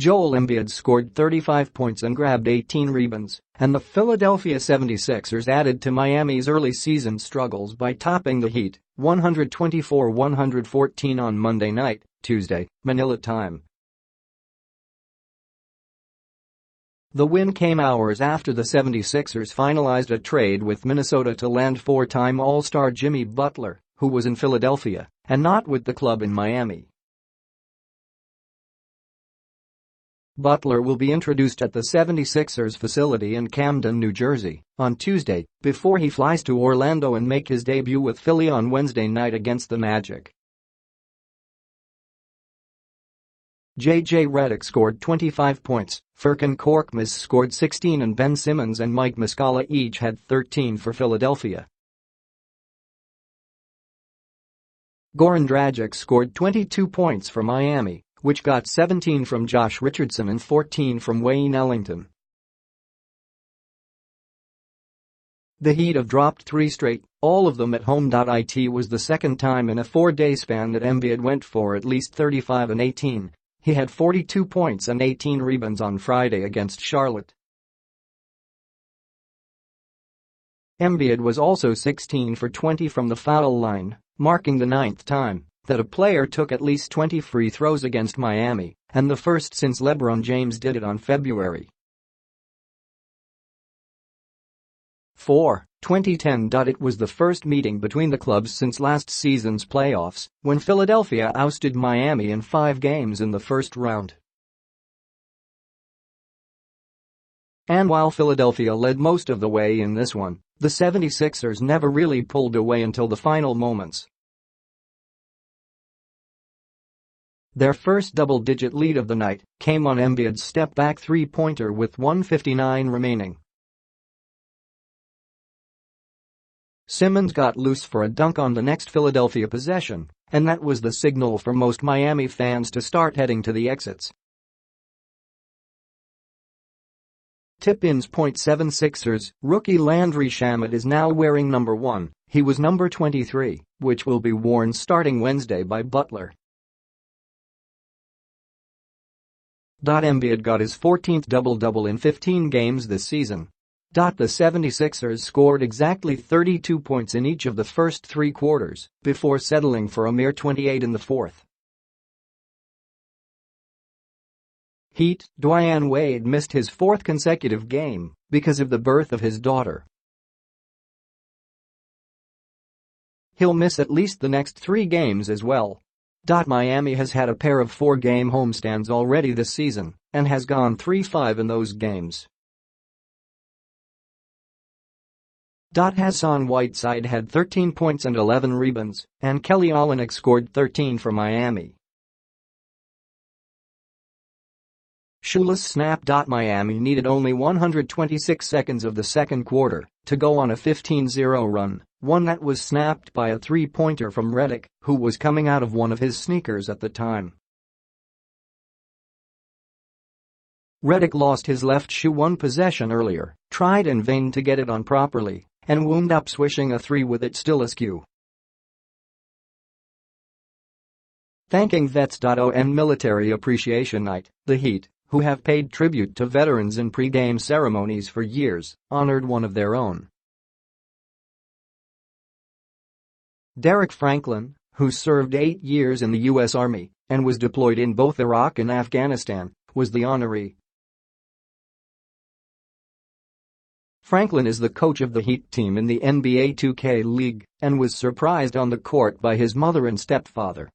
Joel Embiid scored 35 points and grabbed 18 rebounds, and the Philadelphia 76ers added to Miami's early season struggles by topping the Heat 124-114 on Monday night, Tuesday, Manila time. The win came hours after the 76ers finalized a trade with Minnesota to land four-time All-Star Jimmy Butler, who was in Philadelphia and not with the club in Miami. Butler will be introduced at the 76ers facility in Camden, New Jersey, on Tuesday, before he flies to Orlando and make his debut with Philly on Wednesday night against the Magic. Redick scored 25 points, Furkan Korkmaz scored 16 and Ben Simmons and Mike Muscala each had 13 for Philadelphia. Goran Dragic scored 22 points for Miami, which got 17 from Josh Richardson and 14 from Wayne Ellington. The Heat have dropped 3 straight, all of them at home. It was the second time in a 4-day span that Embiid went for at least 35 and 18. He had 42 points and 18 rebounds on Friday against Charlotte. Embiid was also 16 for 20 from the foul line, marking the 9th time that a player took at least 20 free throws against Miami, and the first since LeBron James did it on February 4, 2010. It was the first meeting between the clubs since last season's playoffs, when Philadelphia ousted Miami in 5 games in the first round. And while Philadelphia led most of the way in this one, the 76ers never really pulled away until the final moments. Their first double-digit lead of the night came on Embiid's step-back three-pointer with 1:59 remaining. Simmons got loose for a dunk on the next Philadelphia possession, and that was the signal for most Miami fans to start heading to the exits. Tip-ins. 76ers rookie Landry Shamet is now wearing number 1, he was number 23, which will be worn starting Wednesday by Butler. Embiid got his 14th double-double in 15 games this season. The 76ers scored exactly 32 points in each of the first 3 quarters before settling for a mere 28 in the fourth. Heat. Dwyane Wade missed his 4th consecutive game because of the birth of his daughter. He'll miss at least the next 3 games as well. Miami has had a pair of 4-game homestands already this season and has gone 3-5 in those games. Hassan Whiteside had 13 points and 11 rebounds, and Kelly Olynyk scored 13 for Miami. Shoeless snap. Miami needed only 126 seconds of the second quarter to go on a 15-0 run, one that was snapped by a three-pointer from Redick, who was coming out of one of his sneakers at the time. Redick lost his left shoe one possession earlier, tried in vain to get it on properly, and wound up swishing a 3 with it still askew. Thanking vets. On Military Appreciation Night, the Heat, who have paid tribute to veterans in pre-game ceremonies for years, honored one of their own. Derek Franklin, who served 8 years in the U.S. Army and was deployed in both Iraq and Afghanistan, was the honoree. Franklin is the coach of the Heat team in the NBA 2K League and was surprised on the court by his mother and stepfather,